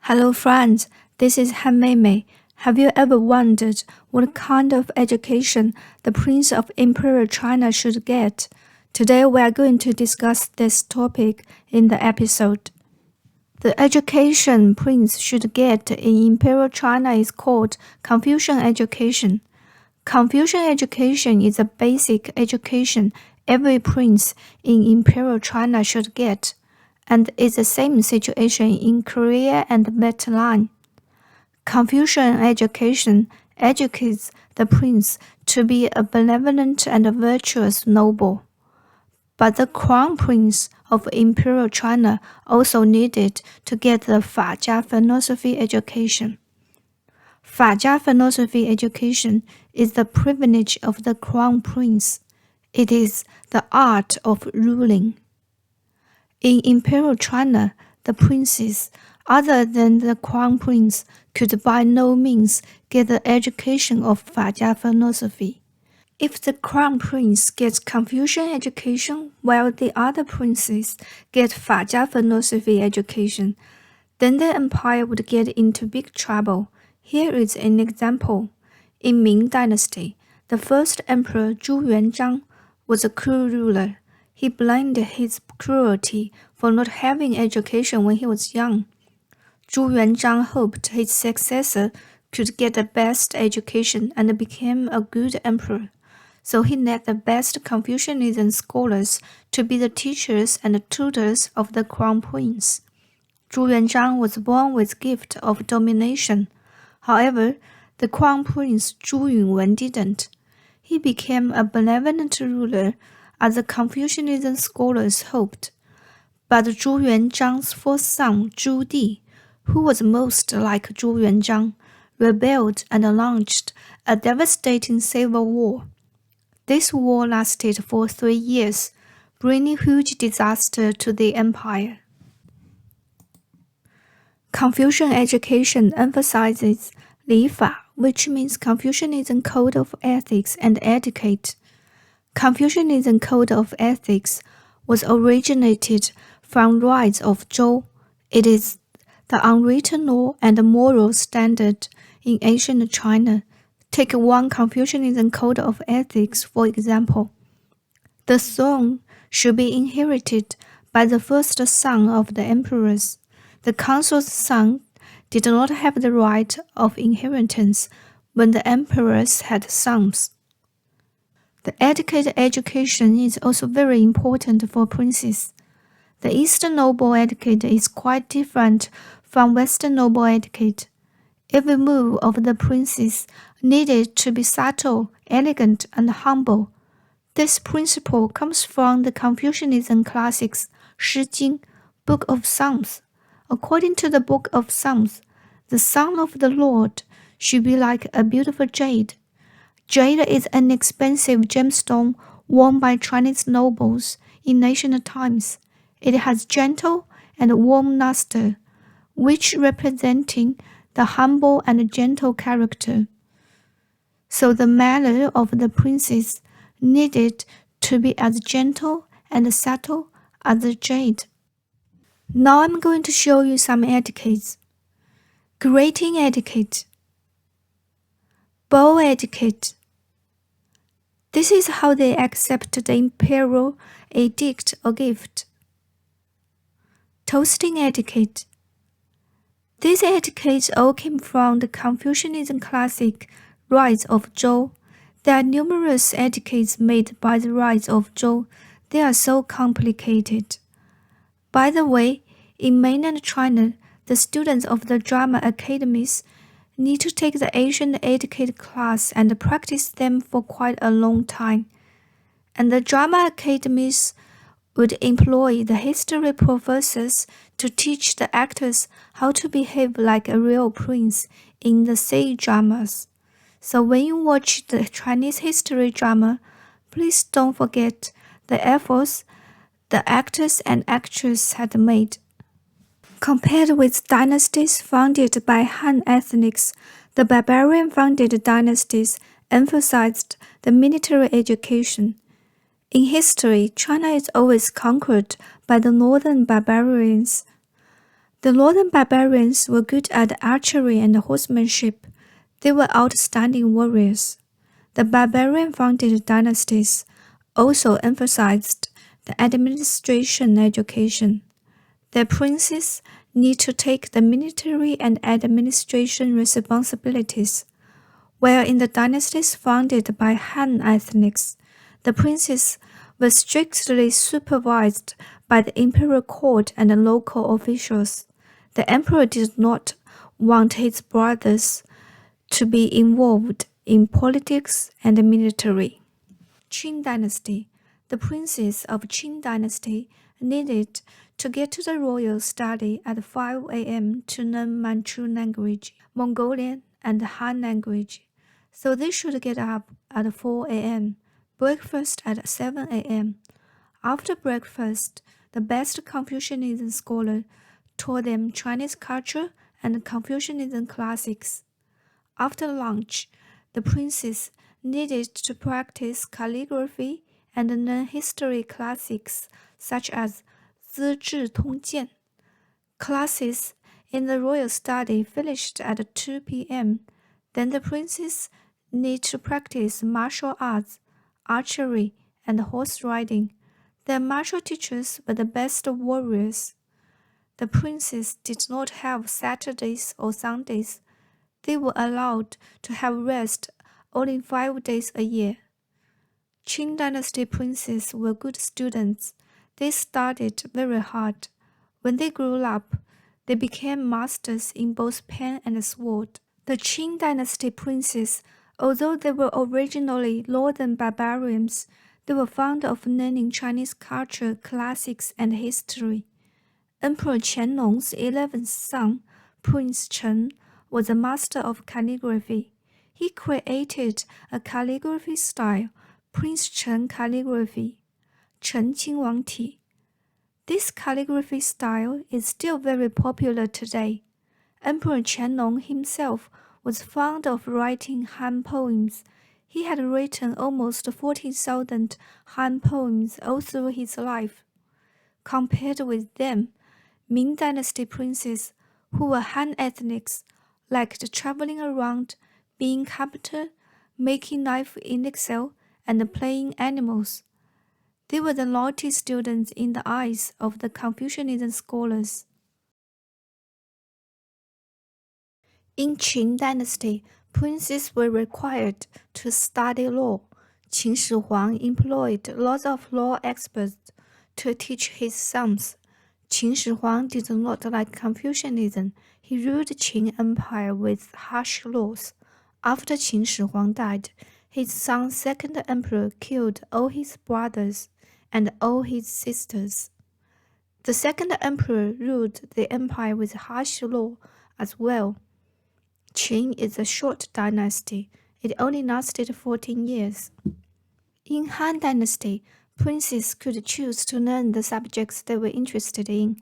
Hello friends, this is Han Meimei. Have you ever wondered what kind of education the Prince of Imperial China should get? Today we are going to discuss this topic in the episode. The education Prince should get in Imperial China is called Confucian education. Confucian education is a basic education every prince in Imperial China should get, and it's the same situation in Korea and Vietnam. Confucian education educates the prince to be a benevolent and virtuous noble. But the crown prince of Imperial China also needed to get the Fajia philosophy education. Fajia philosophy education is the privilege of the crown prince. It is the art of ruling. In Imperial China, the princes, other than the crown prince, could by no means get the education of Fajia philosophy. If the crown prince gets Confucian education while the other princes get Fajia philosophy education, then the empire would get into big trouble. Here is an example. In Ming Dynasty, the first emperor Zhu Yuanzhang was a cruel ruler. He blamed his cruelty for not having education when he was young. Zhu Yuanzhang hoped his successor could get the best education and become a good emperor. So he led the best Confucianism scholars to be the teachers and tutors of the crown prince. Zhu Yuanzhang was born with gift of domination. However, the crown prince Zhu Yunwen didn't. He became a benevolent ruler, as the Confucianism scholars hoped. But Zhu Yuanzhang's fourth son, Zhu Di, who was most like Zhu Yuanzhang, rebelled and launched a devastating civil war. This war lasted for 3 years, bringing huge disaster to the empire. Confucian education emphasizes Li Fa, which means Confucianism code of ethics and etiquette. Confucianism code of ethics was originated from rites of Zhou. It is the unwritten law and moral standard in ancient China. Take one Confucianism code of ethics, for example. The throne should be inherited by the first son of the emperors. The consul's son did not have the right of inheritance when the emperors had sons. The etiquette education is also very important for princes. The Eastern noble etiquette is quite different from Western noble etiquette. Every move of the princes needed to be subtle, elegant, and humble. This principle comes from the Confucianism classics Shi Jing, Book of Psalms. According to the Book of Psalms, the son of the Lord should be like a beautiful jade. Jade is an expensive gemstone worn by Chinese nobles in ancient times. It has gentle and warm luster, which representing the humble and gentle character. So the manner of the princes needed to be as gentle and subtle as the jade. Now I'm going to show you some etiquettes. Greeting etiquette. Bow etiquette. This is how they accept the imperial edict or gift. Toasting etiquette. These etiquettes all came from the Confucianism classic Rites of Zhou. There are numerous etiquettes made by the Rites of Zhou. They are so complicated. By the way, in mainland China, the students of the drama academies need to take the Asian etiquette class and practice them for quite a long time. And the drama academies would employ the history professors to teach the actors how to behave like a real prince in the sea dramas. So when you watch the Chinese history drama, please don't forget the efforts the actors and actresses had made. Compared with dynasties founded by Han ethnics, the barbarian-founded dynasties emphasized the military education. In history, China is always conquered by the northern barbarians. The northern barbarians were good at archery and horsemanship. They were outstanding warriors. The barbarian-founded dynasties also emphasized the administration education. Their princes need to take the military and administration responsibilities, while in the dynasties founded by Han ethnics, the princes were strictly supervised by the imperial court and the local officials. The emperor did not want his brothers to be involved in politics and the military. Qing Dynasty. The princes of Qing Dynasty needed to get to the royal study at 5 a.m. to learn Manchu language, Mongolian, and Han language. So they should get up at 4 a.m., breakfast at 7 a.m. After breakfast, the best Confucianism scholar taught them Chinese culture and Confucianism classics. After lunch, the princes needed to practice calligraphy and learn history classics such as 资治通鉴. Classes in the royal study finished at 2 p.m. Then the princes need to practice martial arts, archery, and horse riding. Their martial teachers were the best warriors. The princes did not have Saturdays or Sundays. They were allowed to have rest only 5 days a year. Qing Dynasty princes were good students. They studied very hard. When they grew up, they became masters in both pen and sword. The Qing Dynasty princes, although they were originally northern barbarians, they were fond of learning Chinese culture, classics, and history. Emperor Qianlong's 11th son, Prince Chen, was a master of calligraphy. He created a calligraphy style, Prince Chen calligraphy, Chen Qingwang Ti. This calligraphy style is still very popular today. Emperor Qianlong himself was fond of writing Han poems. He had written almost 40,000 Han poems all through his life. Compared with them, Ming Dynasty princes, who were Han ethnics, liked traveling around, being carpenter, making knife in Excel, and playing animals. They were the naughty students in the eyes of the Confucianism scholars. In Qing Dynasty, princes were required to study law. Qin Shi Huang employed lots of law experts to teach his sons. Qin Shi Huang did not like Confucianism. He ruled Qing Empire with harsh laws. After Qin Shi Huang died, his son, second emperor, killed all his brothers and all his sisters. The second emperor ruled the empire with harsh law as well. Qing is a short dynasty. It only lasted 14 years. In Han Dynasty, princes could choose to learn the subjects they were interested in.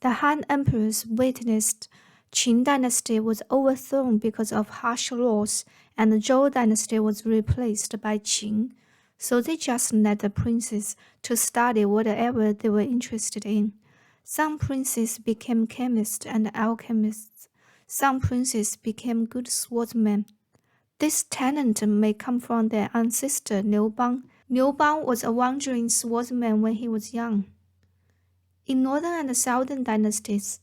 The Han emperors witnessed Qing Dynasty was overthrown because of harsh laws, and the Zhou Dynasty was replaced by Qing. So they just let the princes to study whatever they were interested in. Some princes became chemists and alchemists. Some princes became good swordsmen. This talent may come from their ancestor Liu Bang. Liu Bang was a wandering swordsman when he was young. In northern and southern dynasties,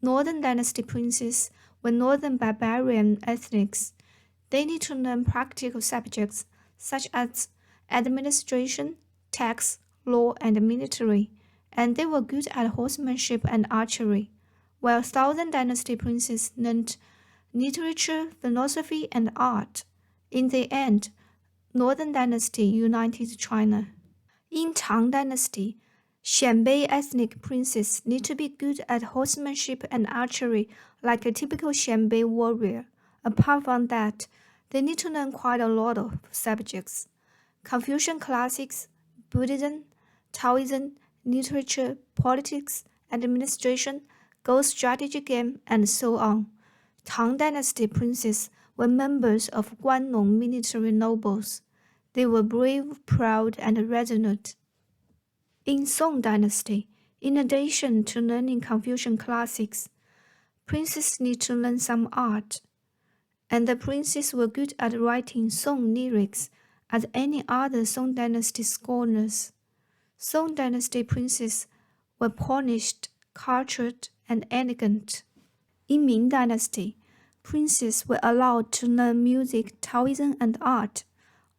northern dynasty princes were northern barbarian ethnics. They need to learn practical subjects such as administration, tax, law, and military, and they were good at horsemanship and archery, while southern dynasty princes learned literature, philosophy, and art. In the end, northern dynasty united China. In Tang Dynasty, Xianbei ethnic princes need to be good at horsemanship and archery like a typical Xianbei warrior. Apart from that, they need to learn quite a lot of subjects: Confucian classics, Buddhism, Taoism, literature, politics, administration, go strategy game, and so on. Tang Dynasty princes were members of Guanlong military nobles. They were brave, proud, and resolute. In Song Dynasty, in addition to learning Confucian classics, Princes need to learn some art. And the princes were good at writing song lyrics as any other Song Dynasty scholars. Song Dynasty princes were polished, cultured, and elegant. In Ming Dynasty, princes were allowed to learn music, Taoism, and art.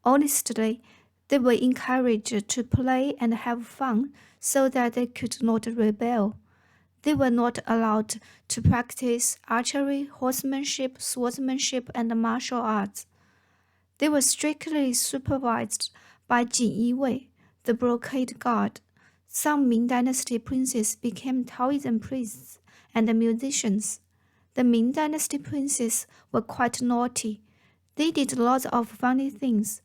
Honestly, they were encouraged to play and have fun so that they could not rebel. They were not allowed to practice archery, horsemanship, swordsmanship, and martial arts. They were strictly supervised by Jin Yi, the brocade guard. Some Ming Dynasty princes became Taoism priests and musicians. The Ming Dynasty princes were quite naughty. They did lots of funny things.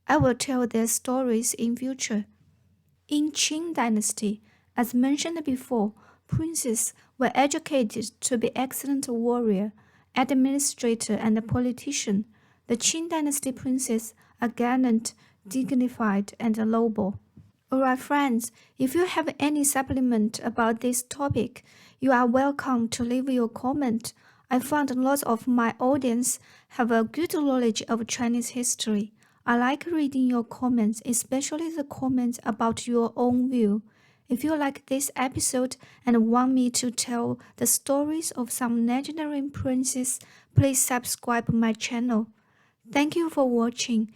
I will tell their stories in future. In Qing Dynasty, as mentioned before, princes were educated to be excellent warrior, administrator, and politician. The Qing Dynasty princes are gallant, dignified, and noble. Alright, friends, if you have any supplement about this topic, you are welcome to leave your comment. I found lots of my audience have a good knowledge of Chinese history. I like reading your comments, especially the comments about your own view. If you like this episode and want me to tell the stories of some legendary princes, please subscribe my channel. Thank you for watching.